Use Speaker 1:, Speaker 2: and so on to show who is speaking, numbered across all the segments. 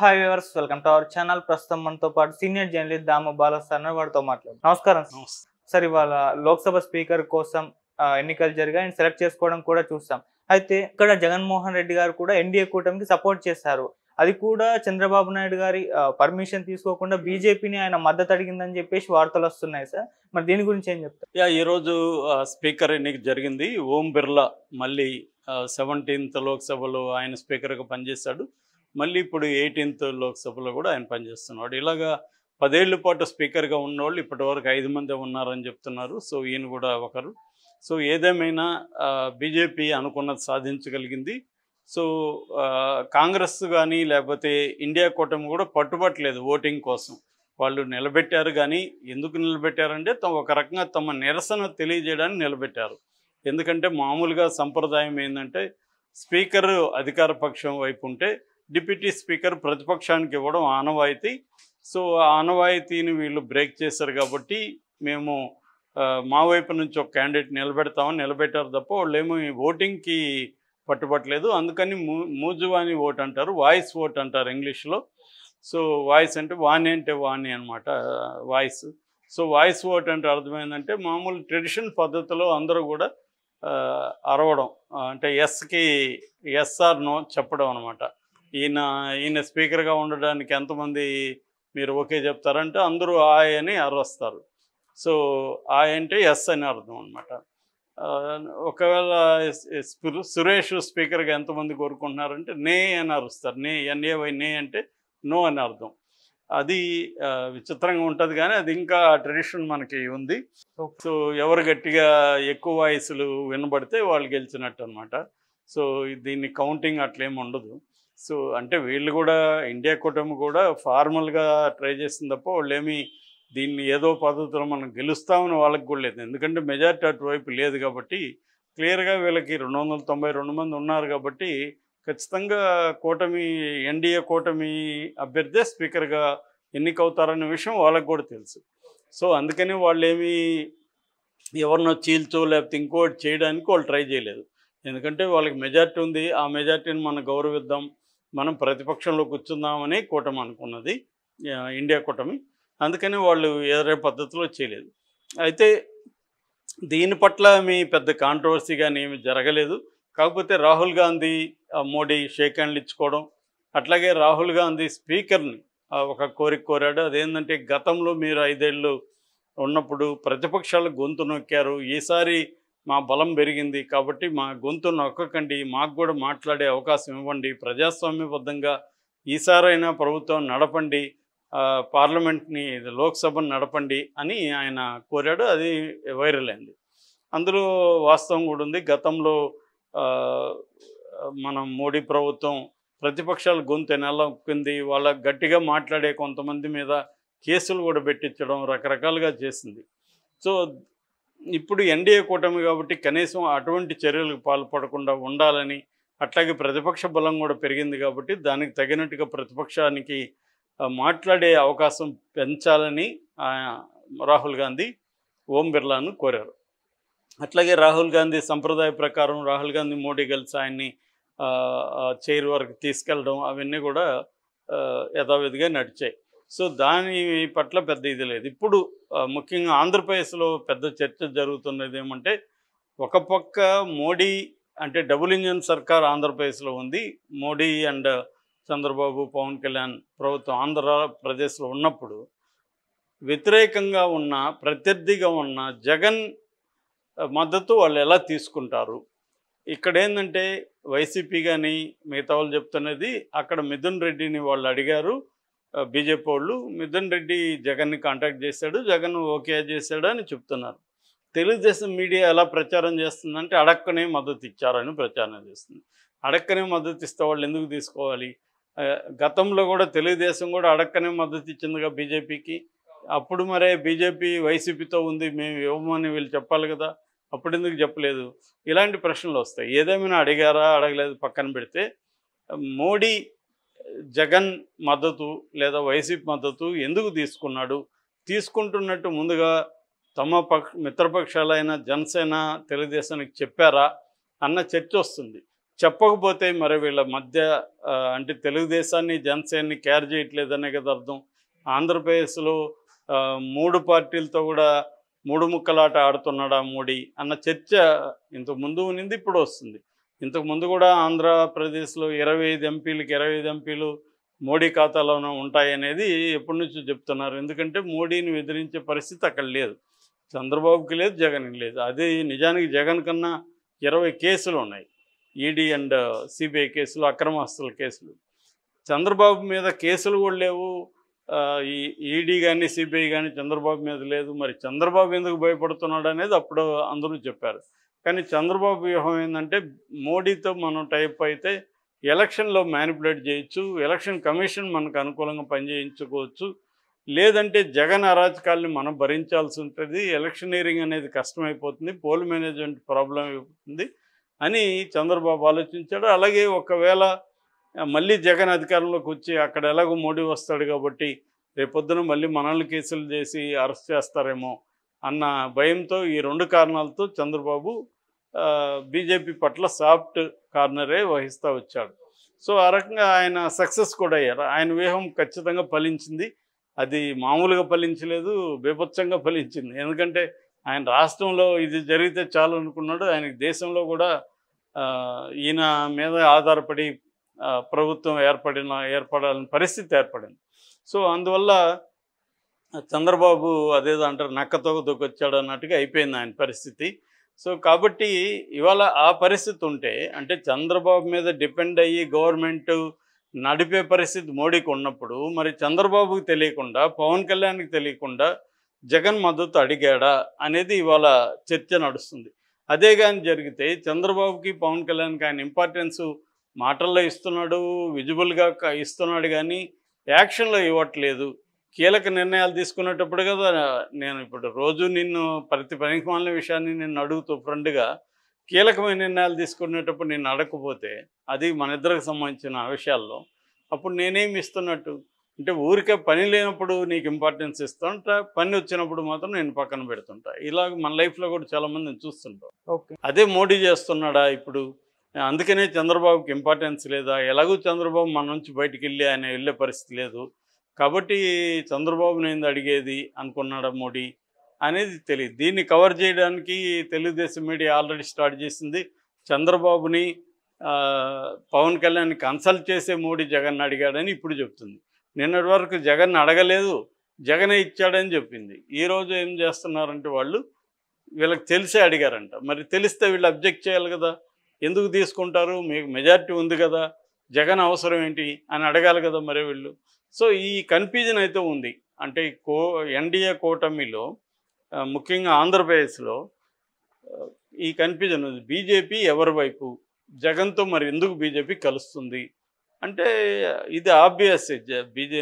Speaker 1: Hi viewers, welcome to our channel. ప్రస్తుతం మనతో పాటు సీనియర్ జర్నలిస్ట్ దామ బాల సార్ వారితో మాట్లాడు. నమస్కారం సార్. ఇవాళ లోక్సభ స్పీకర్ కోసం ఎన్నికలు జరిగాయి అండ్ సెలెక్ట్ చేసుకోవడం కూడా చూస్తాం. అయితే ఇక్కడ జగన్మోహన్ రెడ్డి గారు కూడా ఎన్డీఏ కూటమికి సపోర్ట్ చేశారు. అది కూడా చంద్రబాబు నాయుడు గారి పర్మిషన్ తీసుకోకుండా బీజేపీని ఆయన మద్దతు అడిగిందని చెప్పేసి వార్తలు వస్తున్నాయి సార్. మరి దీని గురించి ఏం చెప్తారు?
Speaker 2: ఈరోజు స్పీకర్ ఎన్నిక జరిగింది. ఓం బిర్లా మళ్ళీ 17th లోక్సభలో ఆయన స్పీకర్గా పనిచేశాడు. మళ్ళీ ఇప్పుడు 18th లోక్సభలో కూడా ఆయన పనిచేస్తున్నాడు. ఇలాగా 10 ఏళ్ల పాటు స్పీకర్గా ఉన్నవాళ్ళు ఇప్పటివరకు 5 మంది ఉన్నారని చెప్తున్నారు. సో ఈయన కూడా ఒకరు. సో ఏదేమైనా బీజేపీ అనుకున్నది సాధించగలిగింది. సో కాంగ్రెస్ కానీ లేకపోతే ఇండియా కూటమి కూడా పట్టుబట్టలేదు ఓటింగ్ కోసం. వాళ్ళు నిలబెట్టారు, కానీ ఎందుకు నిలబెట్టారంటే ఒక రకంగా తమ నిరసన తెలియజేయడానికి నిలబెట్టారు. ఎందుకంటే మామూలుగా సంప్రదాయం ఏంటంటే స్పీకర్ అధికార పక్షం వైపు ఉంటే డిప్యూటీ స్పీకర్ ప్రతిపక్షానికి ఇవ్వడం ఆనవాయితీ. సో ఆ ఆనవాయితీని వీళ్ళు బ్రేక్ చేశారు కాబట్టి మేము మా వైపు నుంచి ఒక క్యాండిడేట్ నిలబెడతామని నిలబెట్టారు తప్ప వాళ్ళు ఏమో ఓటింగ్కి పట్టుబట్టలేదు. అందుకని మూజువాణి ఓట్ అంటారు, వాయిస్ ఓట్ అంటారు ఇంగ్లీష్లో. సో వాయిస్ అంటే వాణి అనమాట, వాయిస్. సో వాయిస్ ఓట్ అంటే అర్థమైందంటే మామూలు ట్రెడిషన్ పద్ధతిలో అందరూ కూడా అరవడం, అంటే ఎస్కి ఎస్ ఆర్ నో చెప్పడం అనమాట. ఈయన స్పీకర్గా ఉండడానికి ఎంతమంది మీరు ఓకే చెప్తారంటే అందరూ ఆయ్ అని అరవస్తారు. సో ఆయ్ అంటే ఎస్ అని అర్థం అనమాట. ఒకవేళ సురేష్ స్పీకర్గా ఎంతమంది కోరుకుంటున్నారంటే నే అని అరుస్తారు. ఎన్ఏవై నే అంటే నో అని అర్థం. అది విచిత్రంగా ఉంటుంది, కానీ అది ఇంకా ట్రెడిషన్ మనకి ఉంది. సో ఎవరు గట్టిగా ఎక్కువ వాయిస్లు వినబడితే వాళ్ళు గెలిచినట్టు అనమాట. సో దీన్ని కౌంటింగ్ అట్లేమి ఉండదు. సో అంటే వీళ్ళు కూడా ఇండియా కూటమి కూడా ఫార్మల్గా ట్రై చేసింది తప్ప వాళ్ళు ఏమీ దీన్ని ఏదో పద్ధతిలో మనం గెలుస్తామని వాళ్ళకి కూడా లేదు. ఎందుకంటే మెజారిటీ అటువైపు లేదు కాబట్టి క్లియర్గా వీళ్ళకి 292 మంది ఉన్నారు కాబట్టి ఖచ్చితంగా కూటమి ఎన్డీఏ కూటమి అభ్యర్థే స్పీకర్గా ఎన్నికవుతారనే విషయం వాళ్ళకి కూడా తెలుసు. సో అందుకని వాళ్ళు ఏమీ ఎవరినో చీల్చో లేకపోతే ఇంకోటి చేయడానికి వాళ్ళు ట్రై చేయలేదు. ఎందుకంటే వాళ్ళకి మెజారిటీ ఉంది, ఆ మెజారిటీని మనం గౌరవిద్దాం, మనం ప్రతిపక్షంలో కూర్చుందామని కూటమి అనుకున్నది, ఇండియా కూటమి. అందుకని వాళ్ళు ఏదైనా పద్ధతిలో చేయలేదు. అయితే దీని పట్ల మీ పెద్ద కాంట్రవర్సీగానే ఏమి జరగలేదు. కాకపోతే రాహుల్ గాంధీ మోడీ షేక్ హ్యాండ్లు ఇచ్చుకోవడం, అట్లాగే రాహుల్ గాంధీ స్పీకర్ని ఒక కోరిక కోరాడు. అదేంటంటే గతంలో మీరు 5 ఏళ్ళు ఉన్నప్పుడు ప్రతిపక్షాలు గొంతు నొక్కారు, ఈసారి మా బలం పెరిగింది కాబట్టి మా గొంతు నొక్కకండి, మాకు కూడా మాట్లాడే అవకాశం ఇవ్వండి, ప్రజాస్వామ్యబద్ధంగా ఈసారైనా ప్రభుత్వం నడపండి, పార్లమెంట్ని లోక్సభను నడపండి అని ఆయన కోరాడు. అది వైరల్ అయింది. అందులో వాస్తవం కూడా ఉంది. గతంలో మనం మోడీ ప్రభుత్వం ప్రతిపక్షాల గొంతు నొక్కింది, వాళ్ళ గట్టిగా మాట్లాడే కొంతమంది మీద కేసులు కూడా పెట్టించడం రకరకాలుగా చేసింది. సో ఇప్పుడు ఎన్డీఏ కూటమి కాబట్టి కనీసం అటువంటి చర్యలకు పాల్పడకుండా ఉండాలని, అట్లాగే ప్రతిపక్ష బలం కూడా పెరిగింది కాబట్టి దానికి తగినట్టుగా ప్రతిపక్షానికి మాట్లాడే అవకాశం పెంచాలని రాహుల్ గాంధీ ఓం బిర్లాను కోరారు. అట్లాగే రాహుల్ గాంధీ సంప్రదాయ ప్రకారం రాహుల్ గాంధీ మోడీ కలిసి ఆయన్ని చైర్ వరకు తీసుకెళ్ళడం అవన్నీ కూడా యథావిధిగా నడిచాయి. సో దాని పట్ల పెద్ద ఇది లేదు. ఇప్పుడు ముఖ్యంగా ఆంధ్రప్రదేశ్లో పెద్ద చర్చ జరుగుతున్నది ఏమంటే, ఒక పక్క మోడీ అంటే డబుల్ ఇంజన్ సర్కార్ ఆంధ్రప్రదేశ్లో ఉంది. మోడీ అండ్ చంద్రబాబు, పవన్ కళ్యాణ్ ప్రభుత్వం ఆంధ్రప్రదేశ్లో ఉన్నప్పుడు వ్యతిరేకంగా ఉన్న, ప్రత్యర్థిగా ఉన్న జగన్ మద్దతు వాళ్ళు ఎలా తీసుకుంటారు? ఇక్కడ ఏంటంటే వైసీపీ కానీ మిగతా వాళ్ళు చెప్తున్నది, అక్కడ మిథున్ రెడ్డిని వాళ్ళు అడిగారు బీజేపీ వాళ్ళు. మిథున్ రెడ్డి జగన్ని కాంటాక్ట్ చేశాడు, జగన్ ఓకే చేశాడు అని చెప్తున్నారు. తెలుగుదేశం మీడియా ఎలా ప్రచారం చేస్తుందంటే అడక్కనే మద్దతు ఇచ్చారని ప్రచారం చేస్తుంది. అడక్కనే మద్దతు ఇస్తే వాళ్ళు ఎందుకు తీసుకోవాలి? గతంలో కూడా తెలుగుదేశం కూడా అడక్కనే మద్దతు ఇచ్చిందిగా బీజేపీకి. అప్పుడు మరే బీజేపీ వైసీపీతో ఉంది, మేము ఇవ్వమని వీళ్ళు చెప్పాలి కదా, అప్పుడు ఎందుకు చెప్పలేదు? ఇలాంటి ప్రశ్నలు వస్తాయి. ఏదేమైనా అడిగారా అడగలేదు పక్కన పెడితే, మోడీ జగన్ మద్దతు లేదా వైసీపీ మద్దతు ఎందుకు తీసుకున్నాడు? తీసుకుంటున్నట్టు ముందుగా తమ మిత్రపక్షాలైన జనసేన, తెలుగుదేశానికి చెప్పారా అన్న చర్చ వస్తుంది. చెప్పకపోతే మరి వీళ్ళ మధ్య అంటే తెలుగుదేశాన్ని జనసేనని కేర్ చేయట్లేదనే కదా అర్థం. ఆంధ్రప్రదేశ్లో 3 పార్టీలతో కూడా 3 ముక్కలాట ఆడుతున్నాడా మోడీ అన్న చర్చ ఇంతకుముందు ఉన్నింది, ఇప్పుడు వస్తుంది. ఇంతకుముందు కూడా ఆంధ్రప్రదేశ్లో 25 ఎంపీలకి 25 ఎంపీలు మోడీ ఖాతాలోనే ఉంటాయనేది ఎప్పటి నుంచో చెప్తున్నారు. ఎందుకంటే మోడీని ఎదిరించే పరిస్థితి అక్కడ లేదు, చంద్రబాబుకి లేదు, జగన్కి లేదు. అది నిజానికి జగన్ కన్నా 20 కేసులు ఉన్నాయి, ఈడీ అండ్ సిబిఐ కేసులు, అక్రమాస్తుల కేసులు. చంద్రబాబు మీద కేసులు కూడా లేవు, ఈ ఈడీ కానీ సిబిఐ కానీ చంద్రబాబు మీద లేదు. మరి చంద్రబాబు ఎందుకు భయపడుతున్నాడు అనేది అప్పుడు అందరూ చెప్పారు. కానీ చంద్రబాబు వ్యూహం ఏంటంటే మోడీతో మనం టైప్ అయితే ఎలక్షన్లో మ్యానిపులేట్ చేయొచ్చు, ఎలక్షన్ కమిషన్ మనకు అనుకూలంగా పనిచేయించుకోవచ్చు, లేదంటే జగన్ అరాచకాల్ని మనం భరించాల్సి ఉంటుంది, ఎలక్షనీరింగ్ అనేది కష్టమైపోతుంది, పోల్ మేనేజ్మెంట్ ప్రాబ్లం అయిపోతుంది అని చంద్రబాబు ఆలోచించాడు. అలాగే ఒకవేళ మళ్ళీ జగన్ అధికారంలోకి వచ్చి అక్కడ ఎలాగో మోడీ వస్తాడు కాబట్టి రేపొద్దున మళ్ళీ మనల్ని కేసులు చేసి అరెస్ట్ చేస్తారేమో అన్న భయంతో, ఈ 2 కారణాలతో చంద్రబాబు బీజేపీ పట్ల సాఫ్ట్ కార్నరే వహిస్తూ వచ్చాడు. సో ఆ రకంగా ఆయన సక్సెస్ కూడా అయ్యారు. ఆయన వ్యూహం ఖచ్చితంగా ఫలించింది. అది మామూలుగా ఫలించలేదు, బీభత్సంగా ఫలించింది. ఎందుకంటే ఆయన రాష్ట్రంలో ఇది జరిగితే చాలు అనుకున్నాడు. ఆయనకి దేశంలో కూడా ఈయన మీద ఆధారపడి ప్రభుత్వం ఏర్పడాలని పరిస్థితి ఏర్పడింది. సో అందువల్ల చంద్రబాబు అదేదో అంటారు నక్కతో దొక్కొచ్చాడు అన్నట్టుగా అయిపోయింది ఆయన పరిస్థితి. సో కాబట్టి ఇవాళ ఆ పరిస్థితి ఉంటే, అంటే చంద్రబాబు మీద డిపెండ్ అయ్యి గవర్నమెంట్ నడిపే పరిస్థితి మోడీకి ఉన్నప్పుడు, మరి చంద్రబాబుకి తెలియకుండా, పవన్ కళ్యాణ్కి తెలియకుండా జగన్ మద్దతు అడిగాడా అనేది ఇవాళ చర్చ నడుస్తుంది. అదే కానీ జరిగితే చంద్రబాబుకి పవన్ కళ్యాణ్కి ఆయన ఇంపార్టెన్సు మాటల్లో ఇస్తున్నాడు, విజిబుల్గా ఇస్తున్నాడు, కానీ యాక్షన్లో ఇవ్వట్లేదు. కీలక నిర్ణయాలు తీసుకునేటప్పుడు కదా, నేను ఇప్పుడు రోజు నిన్ను ప్రతి పనికిమాలిన విషయాన్ని నిన్ను అడుగుతూ ఫ్రెండ్గా, కీలకమైన నిర్ణయాలు తీసుకునేటప్పుడు నిన్ను అడగకపోతే అది మన ఇద్దరికి సంబంధించిన విషయాల్లో అప్పుడు నేనేమి ఇస్తున్నట్టు? అంటే ఊరికే పని లేనప్పుడు నీకు ఇంపార్టెన్స్ ఇస్తుంటా, పని వచ్చినప్పుడు మాత్రం నేను పక్కన పెడుతుంటా. ఇలాగ మన లైఫ్లో కూడా చాలామందిని చూస్తుంటాం.
Speaker 1: ఓకే,
Speaker 2: అదే మోడీ చేస్తున్నాడా ఇప్పుడు? అందుకనే చంద్రబాబుకి ఇంపార్టెన్స్ లేదా? ఎలాగూ చంద్రబాబు మన నుంచి బయటికి ఆయన వెళ్ళే పరిస్థితి లేదు కాబట్టి చంద్రబాబుని ఏంది అడిగేది అనుకున్నాడా మోడీ అనేది తెలియదు. దీన్ని కవర్ చేయడానికి తెలుగుదేశం మీడియా ఆల్రెడీ స్టార్ట్ చేసింది. చంద్రబాబుని పవన్ కళ్యాణ్ని కన్సల్ట్ చేసే మోడీ జగన్ అడిగాడని ఇప్పుడు చెప్తుంది. నిన్నటి వరకు జగన్ అడగలేదు, జగనే ఇచ్చాడని చెప్పింది. ఈరోజు ఏం చేస్తున్నారంటే వాళ్ళు వీళ్ళకి తెలిసే అడిగారంట. మరి తెలిస్తే వీళ్ళు అబ్జెక్ట్ చేయాలి కదా, ఎందుకు తీసుకుంటారు, మీకు మెజారిటీ ఉంది కదా, జగన్ అవసరం ఏంటి అని అడగాలి కదా మరి వీళ్ళు. సో ఈ కన్ఫ్యూజన్ అయితే ఉంది. అంటే ఎన్డీఏ కూటమిలో ముఖ్యంగా ఆంధ్రప్రదేశ్లో ఈ కన్ఫ్యూజన్ ఉంది. బీజేపీ ఎవరి వైపు, జగన్తో మరి ఎందుకు బీజేపీ కలుస్తుంది అంటే ఇది ఆబ్వియస్.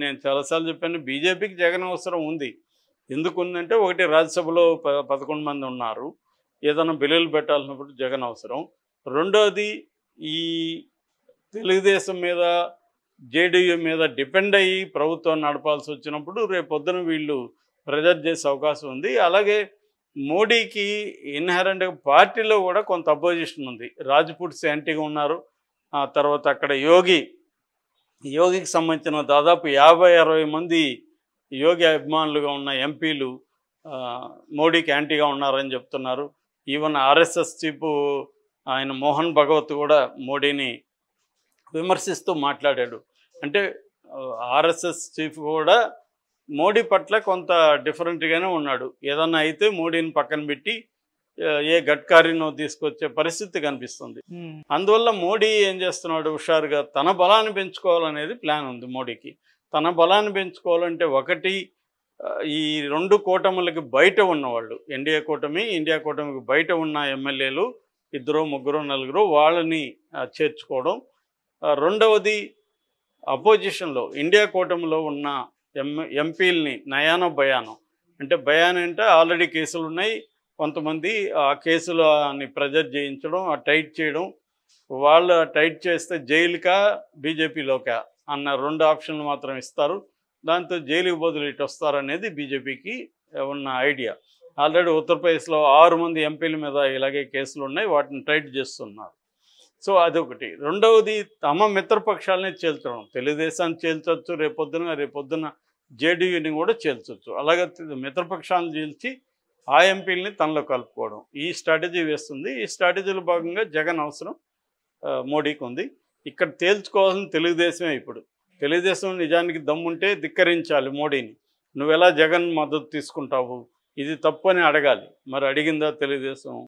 Speaker 2: నేను చాలాసార్లు చెప్పాను, బీజేపీకి జగన్ అవసరం ఉంది. ఎందుకు ఉందంటే, ఒకటి రాజ్యసభలో 11 మంది ఉన్నారు, ఏదైనా బిల్లులు పెట్టాల్సినప్పుడు జగన్ అవసరం. రెండోది ఈ తెలుగుదేశం మీద జేడీయూ మీద డిపెండ్ అయ్యి ప్రభుత్వం నడపాల్సి వచ్చినప్పుడు రేపొద్దున వీళ్ళు ప్రెజర్ చేసే అవకాశం ఉంది. అలాగే మోడీకి ఇన్హెరెంట్గా పార్టీలో కూడా కొంత అపోజిషన్ ఉంది. రాజ్పుట్స్ యాంటీగా ఉన్నారు. ఆ తర్వాత అక్కడ యోగికి సంబంధించిన దాదాపు 50-60 మంది యోగి అభిమానులుగా ఉన్న ఎంపీలు మోడీకి యాంటీగా ఉన్నారని చెప్తున్నారు. ఈవెన్ ఆర్ఎస్ఎస్ చీఫ్ ఆయన మోహన్ భగవత్ కూడా మోడీని విమర్శిస్తూ మాట్లాడాడు. అంటే ఆర్ఎస్ఎస్ చీఫ్ కూడా మోడీ పట్ల కొంత డిఫరెంట్గానే ఉన్నాడు. ఏదన్నా అయితే మోడీని పక్కన పెట్టి ఏ గడ్కారీనో తీసుకొచ్చే పరిస్థితి కనిపిస్తుంది. అందువల్ల మోడీ ఏం చేస్తున్నాడు, హుషారుగా తన బలాన్ని పెంచుకోవాలనేది ప్లాన్ ఉంది మోడీకి. తన బలాన్ని పెంచుకోవాలంటే ఒకటి, ఈ 2 కూటములకి బయట ఉన్నవాళ్ళు, ఎన్డీఏ కూటమి, ఇండియా కూటమికి బయట ఉన్న ఎమ్మెల్యేలు 2, 3, 4 వాళ్ళని చేర్చుకోవడం. రెండవది అపోజిషన్లో ఇండియా కూటమిలో ఉన్న ఎంపీలని నయానో భయానో, అంటే భయాన్ అంటే ఆల్రెడీ కేసులు ఉన్నాయి, కొంతమంది ఆ కేసులని ప్రెజర్ చేయించడం, ఆ టైట్ చేయడం, వాళ్ళు టైట్ చేస్తే జైలుకా బీజేపీలోకా అన్న 2 ఆప్షన్లు మాత్రం ఇస్తారు. దాంతో జైలుకి బదులు ఇటు వస్తారనేది బీజేపీకి ఉన్న ఐడియా. ఆల్రెడీ ఉత్తరప్రదేశ్లో 6 మంది ఎంపీల మీద ఇలాగే కేసులు ఉన్నాయి, వాటిని టైట్ చేస్తున్నారు. సో అదొకటి. రెండవది తమ మిత్రపక్షాలనే చేల్చడం. తెలుగుదేశాన్ని చేల్చొచ్చు, రేపొద్దున జేడీయూని కూడా చేల్చొచ్చు. అలాగే మిత్రపక్షాలను చీల్చి ఆ ఎంపీలని తనలో కలుపుకోవడం. ఈ స్ట్రాటజీ వేస్తుంది. ఈ స్ట్రాటజీలో భాగంగా జగన్ అవసరం మోడీకి ఉంది. ఇక్కడ తేల్చుకోవాల్సిన తెలుగుదేశమే ఇప్పుడు. తెలుగుదేశం నిజానికి దమ్ముంటే ధిక్కరించాలి మోడీని. నువ్వెలా జగన్ మద్దతు తీసుకుంటావు, ఇది తప్పు అని అడగాలి. మరి అడిగిందా తెలుగుదేశం?